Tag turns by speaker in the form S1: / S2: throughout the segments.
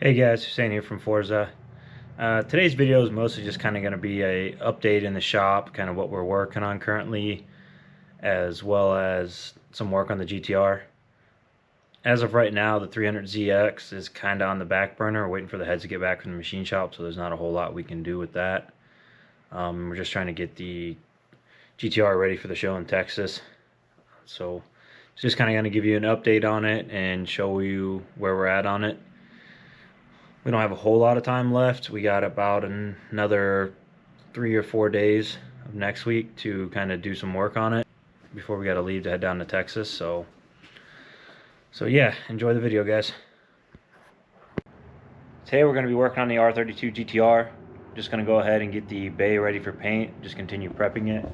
S1: Hey guys, Hussein here from Forza. Today's video is mostly just kind of going to be a update in the shop, kind of what we're working on currently, as well as some work on the GTR. As of right now, the 300ZX is kind of on the back burner. We're waiting for the heads to get back from the machine shop, so there's not a whole lot we can do with that. We're just trying to get the GTR ready for the show in Texas. So it's just kind of going to give you an update on it and show you where we're at on it. We don't have a whole lot of time left. We got about another 3 or 4 days of next week to kind of do some work on it before we got to leave to head down to Texas. So yeah, enjoy the video, guys. Today we're going to be working on the R32 GTR. Just going to go ahead and get the bay ready for paint. Just continue prepping it.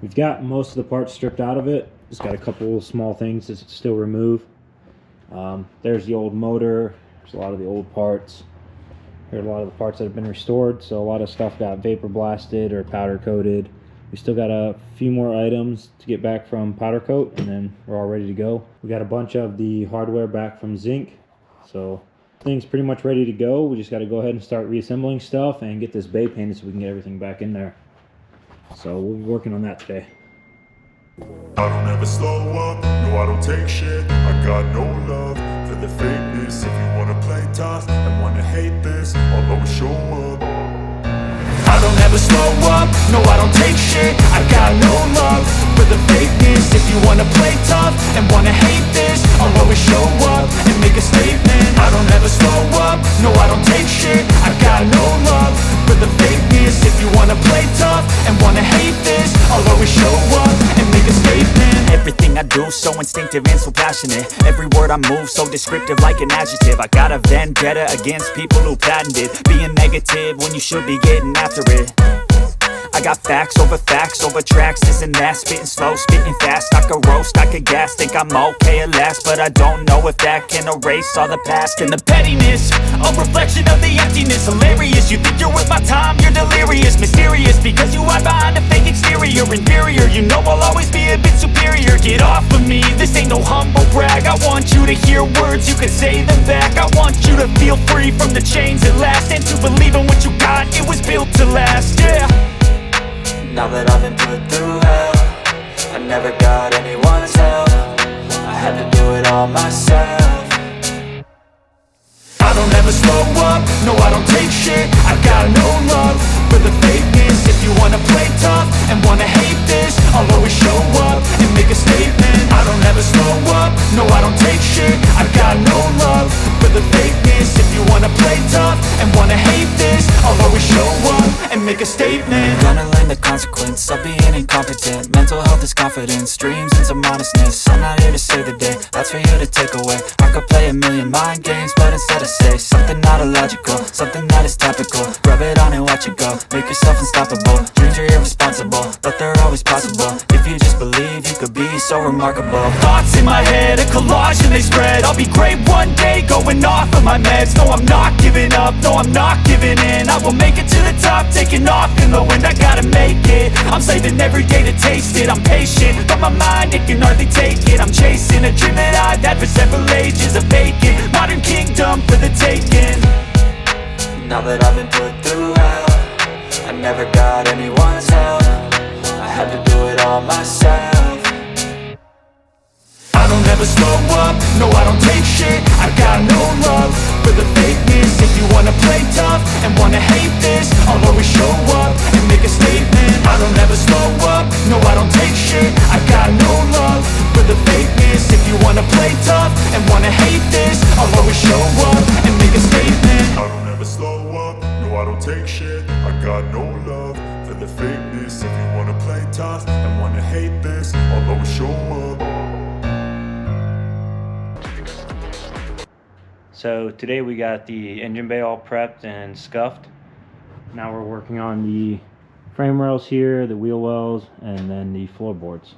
S1: We've got most of the parts stripped out of it. Just got a couple small things to still remove. There's the old motor. There's a lot of the old parts. Here are a lot of the parts that have been restored, so a lot of stuff got vapor blasted or powder coated. We still got a few more items to get back from powder coat, and then we're all ready to go. We got a bunch of the hardware back from zinc, so things pretty much ready to go. We just got to go ahead and start reassembling stuff and get this bay painted so we can get everything back in there. So we'll be working on that today.
S2: I don't ever slow up, no I don't take shit. I got no love for the fakeness. If you wanna play tough and wanna hate this, I'll always show up. I don't ever slow up, no I don't take shit. I got no love for the fakeness. If you wanna play tough and wanna hate this, I'll always show up and make a statement. I don't ever slow up, no I don't take shit. I got no love for the fakeness. If you wanna play tough and wanna hate this, I'll always show up and make a statement.
S3: Everything I do so instinctive and so passionate. Every word I move so descriptive like an adjective. I got a vendetta against people who patented being negative when you should be getting after it. I got facts over tracks, this and that. Spitting slow, spitting fast, I could roast, I could gas. Think I'm okay at last, but I don't know if that can erase all the past. And the pettiness, a reflection of the emptiness. Hilarious, you think you're worth my time, you're delirious. Mysterious, because you hide behind a fake exterior. Inferior, you know I'll always be a bit superior. Get off of me, this ain't no humble brag. I want you to hear words, you can say them back. I want you to feel free from the chains at last, and to believe in what you got, it was built to last, yeah.
S4: Now that I've been put through hell, I never got anyone's help. I had to do it all myself.
S2: I don't ever slow up, no I don't take shit. I got no love for the fakeness. If you wanna play tough and wanna hate this, I'll always show up and make a statement. I don't ever slow up, no I don't take shit. I got no love for the fakeness. If you wanna play tough and wanna hate this, I'll always show up and make a statement.
S4: Gonna learn the consequence of being incompetent. Mental health is confidence, dreams and some honestness. I'm not here to save the day, that's for you to take away. I could play a million mind games, but instead I say something not illogical, something that is topical. Rub it on and watch it go, make yourself unstoppable. Dreams are irresponsible, but they're always possible. If you just believe, you could be so remarkable.
S3: Thoughts in my head, a collage and they spread. I'll be great one day, going off of my meds. No, I'm not giving up, no, I'm not giving in. I will make it to the top, taking off in the wind. I gotta make it, I'm saving every day to taste it. I'm patient, but my mind, it can hardly take it. I'm chasing a dream that I've had for several ages. A vacant, modern kingdom for the taking.
S4: Now that I've been put through hell, I never got anyone's help. I had to do it all myself.
S2: I don't ever slow up, no I don't take shit. I got no love for the fakeness. If you wanna play tough and wanna hate this, I'll always show up and make a statement. I don't ever slow up, no I don't take shit. I got no love for the fakeness. If you wanna play tough and wanna hate this, I'll always show up and make a statement. I don't ever slow up, no I don't take shit. I got no love for the fakeness. If you wanna play tough and wanna hate this, I'll always show up.
S1: So today we got the engine bay all prepped and scuffed. Now we're working on the frame rails here, the wheel wells, and then the floorboards.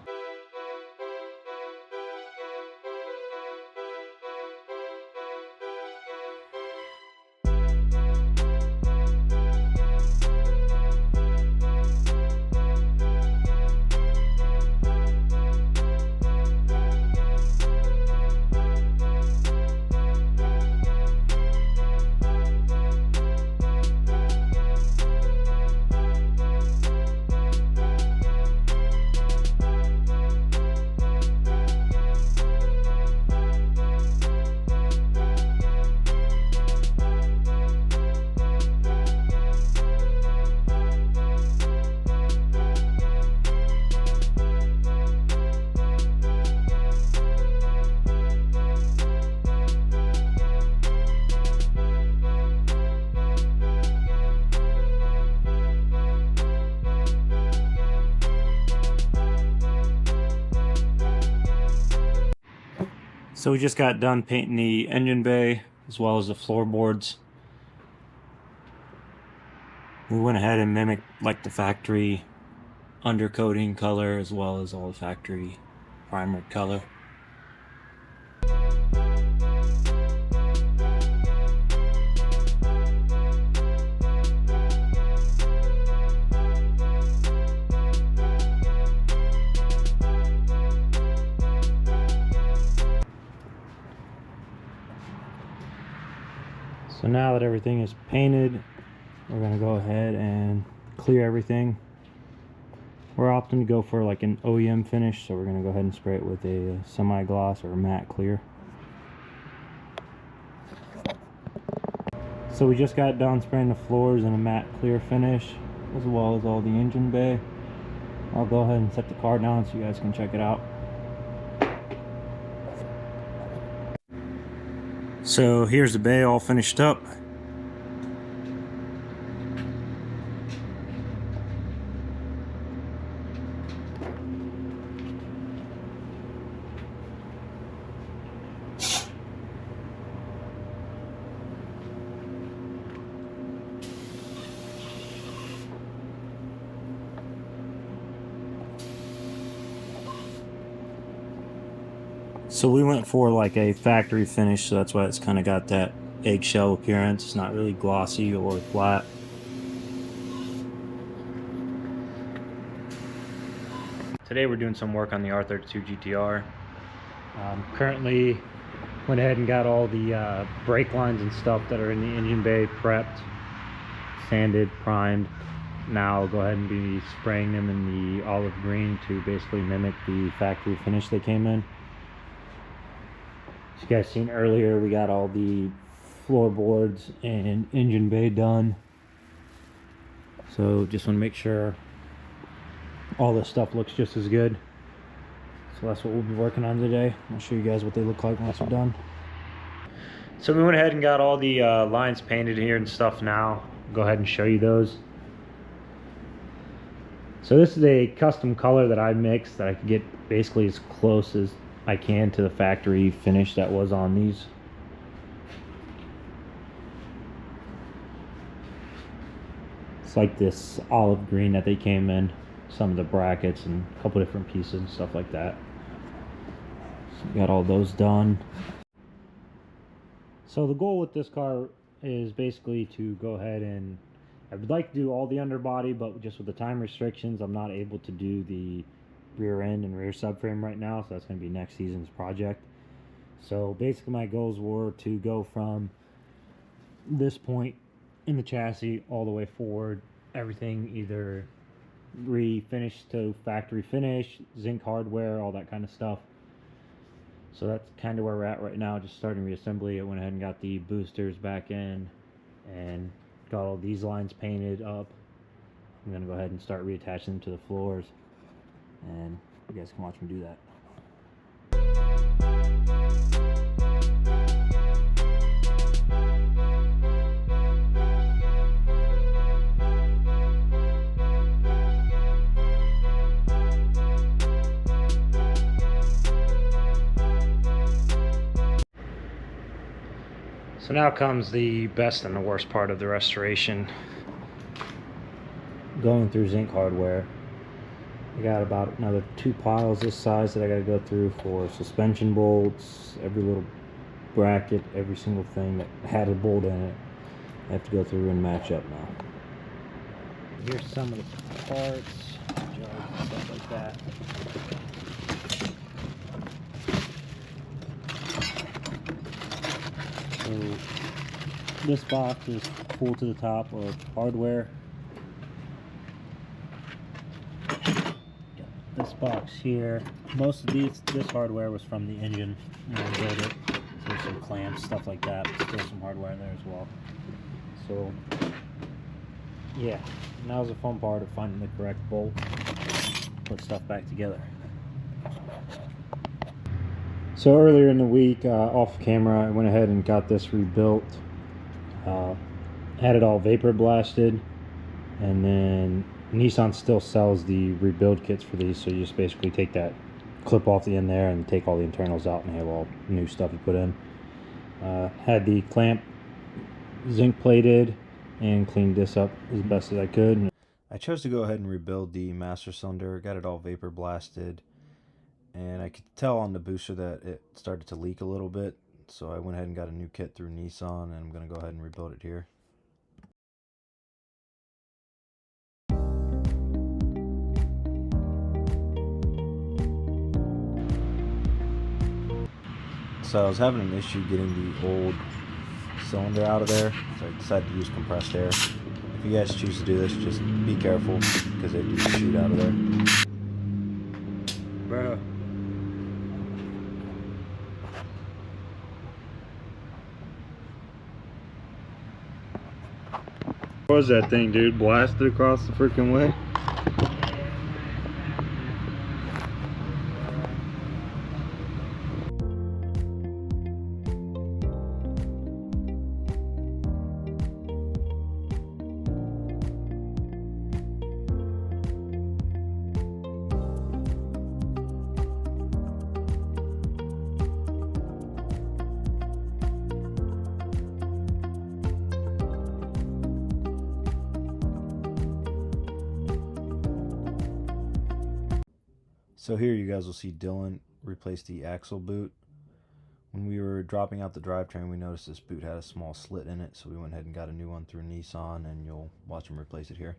S1: So we just got done painting the engine bay as well as the floorboards. We went ahead and mimicked like the factory undercoating color as well as all the factory primer color. So now that everything is painted, we're going to go ahead and clear everything. We're opting to go for like an OEM finish, so we're going to go ahead and spray it with a semi-gloss or a matte clear. So we just got done spraying the floors in a matte clear finish, as well as all the engine bay. I'll go ahead and set the car down so you guys can check it out. So here's the bay all finished up. So we went for like a factory finish, so that's why it's kind of got that eggshell appearance. It's not really glossy or flat. Today we're doing some work on the R32 GTR. Currently went ahead and got all the brake lines and stuff that are in the engine bay prepped, sanded, primed. Now I'll go ahead and be spraying them in the olive green to basically mimic the factory finish they came in. As you guys seen earlier, we got all the floorboards and engine bay done. So just want to make sure all this stuff looks just as good. So that's what we'll be working on today. I'll show you guys what they look like once we're done. So we went ahead and got all the lines painted here and stuff now. Go ahead and show you those. So this is a custom color that I mixed that I could get basically as close as I can to the factory finish that was on these. It's like this olive green that they came in, some of the brackets and a couple different pieces and stuff like that. So we got all those done. So the goal with this car is basically to go ahead and I would like to do all the underbody, but just with the time restrictions, I'm not able to do the rear end and rear subframe right now, so that's going to be next season's project. So basically my goals were to go from this point in the chassis all the way forward, everything either refinished to factory finish, zinc hardware, all that kind of stuff. So that's kind of where we're at right now, just starting reassembly. I went ahead and got the boosters back in and got all these lines painted up. I'm going to go ahead and start reattaching them to the floors, and you guys can watch me do that. So now comes the best and the worst part of the restoration. Going through zinc hardware. I got about another 2 piles this size that I got to go through for suspension bolts, every little bracket, every single thing that had a bolt in it. I have to go through and match up now. Here's some of the parts, jugs and stuff like that. So this box is full to the top of hardware. This box here, most of this hardware was from the engine when I built it. There's some clamps, stuff like that, but still some hardware in there as well. So yeah, now's the fun part of finding the correct bolt, put stuff back together. So earlier in the week, off camera, I went ahead and got this rebuilt. Had it all vapor blasted, and then Nissan still sells the rebuild kits for these, so you just basically take that clip off the end there and take all the internals out and have all new stuff to put in. Had the clamp zinc plated and cleaned this up as best as I could. I chose to go ahead and rebuild the master cylinder, got it all vapor blasted, and I could tell on the booster that it started to leak a little bit, so I went ahead and got a new kit through Nissan, and I'm going to go ahead and rebuild it here. So I was having an issue getting the old cylinder out of there, so I decided to use compressed air. If you guys choose to do this, just be careful, because they do shoot out of there. Bro. What was that thing, dude? Blasted across the freaking way? So here you guys will see Dylan replace the axle boot. When we were dropping out the drivetrain, we noticed this boot had a small slit in it, so we went ahead and got a new one through Nissan, and you'll watch him replace it here.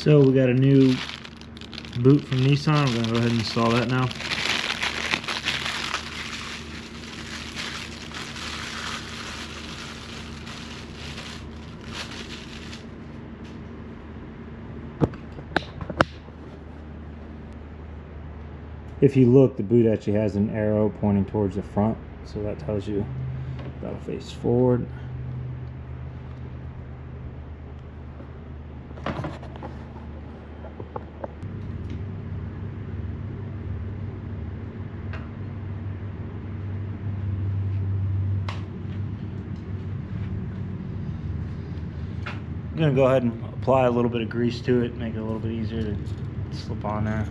S1: So we got a new boot from Nissan. I'm going to go ahead and install that now. If you look, the boot actually has an arrow pointing towards the front, so that tells you that'll face forward. I'm going to go ahead and apply a little bit of grease to it, make it a little bit easier to slip on there.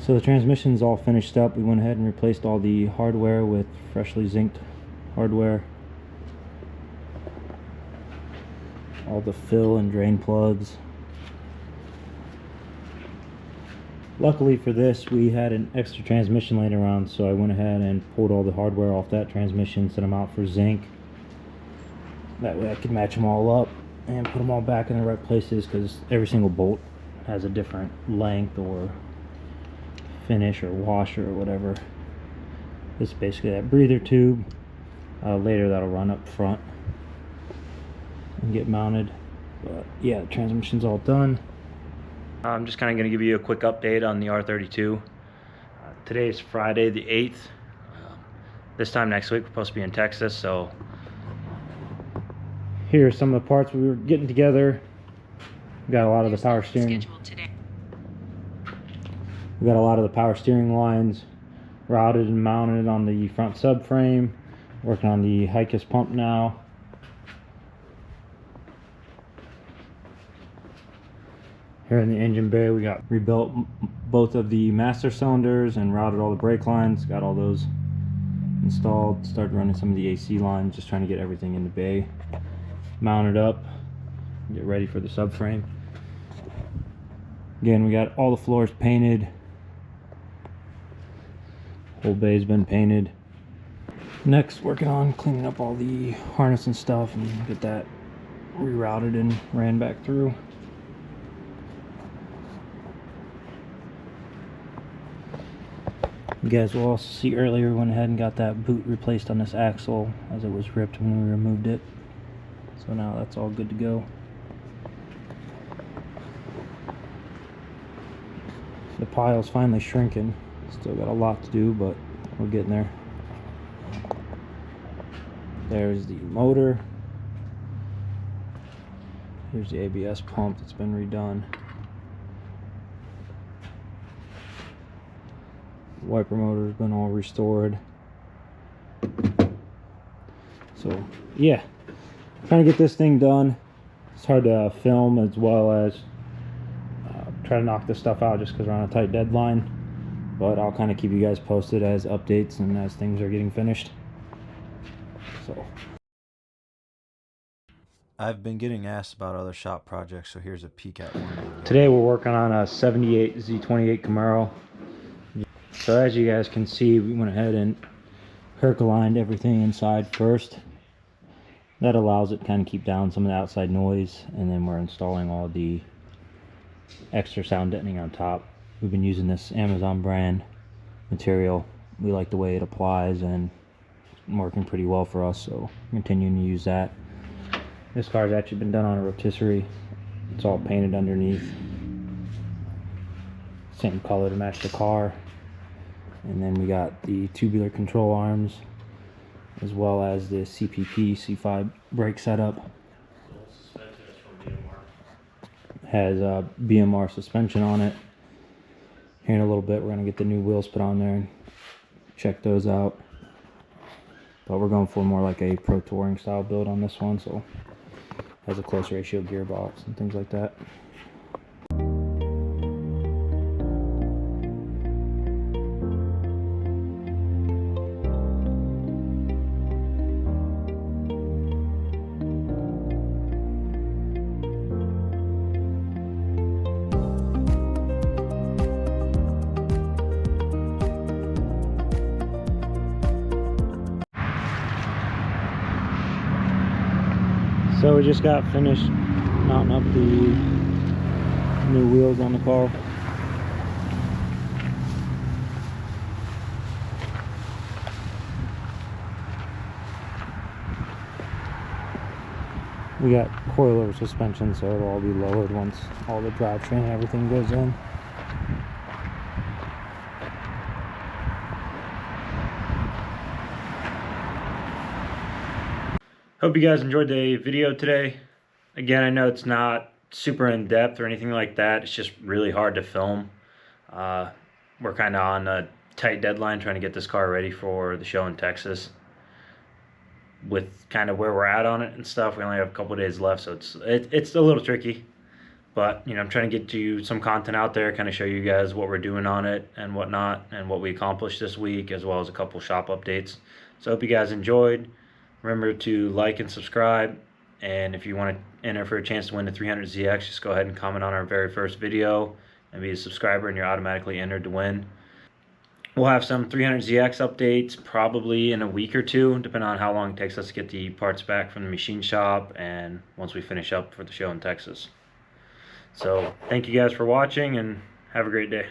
S1: So the transmission's all finished up. We went ahead and replaced all the hardware with freshly zinced hardware. All the fill and drain plugs. Luckily for this, we had an extra transmission laying around, so I went ahead and pulled all the hardware off that transmission, sent them out for zinc. That way I could match them all up and put them all back in the right places, because every single bolt has a different length or finish or washer or whatever. This is basically that breather tube. Later that'll run up front and get mounted. But yeah, the transmission's all done. I'm just kind of going to give you a quick update on the R32. Today is Friday the 8th. This time next week we're supposed to be in Texas, so here are some of the parts we were getting together. We got a lot of the power steering. We got a lot of the power steering lines routed and mounted on the front subframe. Working on the Hikis pump now. Here in the engine bay, we got rebuilt both of the master cylinders and routed all the brake lines. Got all those installed. Started running some of the AC lines, just trying to get everything in the bay mounted up. Get ready for the subframe. Again, we got all the floors painted. Whole bay's been painted. Next, working on cleaning up all the harness and stuff and get that rerouted and ran back through. You guys will also see earlier we went ahead and got that boot replaced on this axle, as it was ripped when we removed it. So now that's all good to go. The pile's finally shrinking. Still got a lot to do, but we're getting there. There's the motor. Here's the ABS pump that's been redone. Wiper motor's been all restored. So yeah, trying to get this thing done. It's hard to film as well as try to knock this stuff out just because we're on a tight deadline. But I'll kind of keep you guys posted as updates and as things are getting finished. So
S5: I've been getting asked about other shop projects, so here's a peek at one.
S1: today we're working on a 78 Z28 Camaro. So as you guys can see, we went ahead and Herc-aligned everything inside first. That allows it to kind of keep down some of the outside noise, and then we're installing all the extra sound deadening on top. We've been using this Amazon brand material. We like the way it applies, and it's working pretty well for us, so we're continuing to use that. This car's actually been done on a rotisserie. It's all painted underneath. Same color to match the car. And then we got the tubular control arms, as well as the CPP C5 brake setup. Has a BMR suspension on it. Here in a little bit we're going to get the new wheels put on there and check those out. But we're going for more like a Pro Touring style build on this one, so has a close ratio gearbox and things like that. So we just got finished mounting up the new wheels on the car. We got coilover suspension, so it'll all be lowered once all the drivetrain and everything goes in. Hope you guys enjoyed the video today. Again, I know it's not super in-depth or anything like that. It's just really hard to film. We're kind of on a tight deadline trying to get this car ready for the show in Texas. With kind of where we're at on it and stuff, we only have a couple days left, so it's a little tricky. But, you know, I'm trying to get you some content out there, kind of show you guys what we're doing on it and whatnot, and what we accomplished this week, as well as a couple shop updates. So I hope you guys enjoyed. Remember to like and subscribe. And if you want to enter for a chance to win the 300ZX, just go ahead and comment on our very first video and be a subscriber, and you're automatically entered to win. We'll have some 300ZX updates probably in a week or two, depending on how long it takes us to get the parts back from the machine shop and once we finish up for the show in Texas. So thank you guys for watching, and have a great day.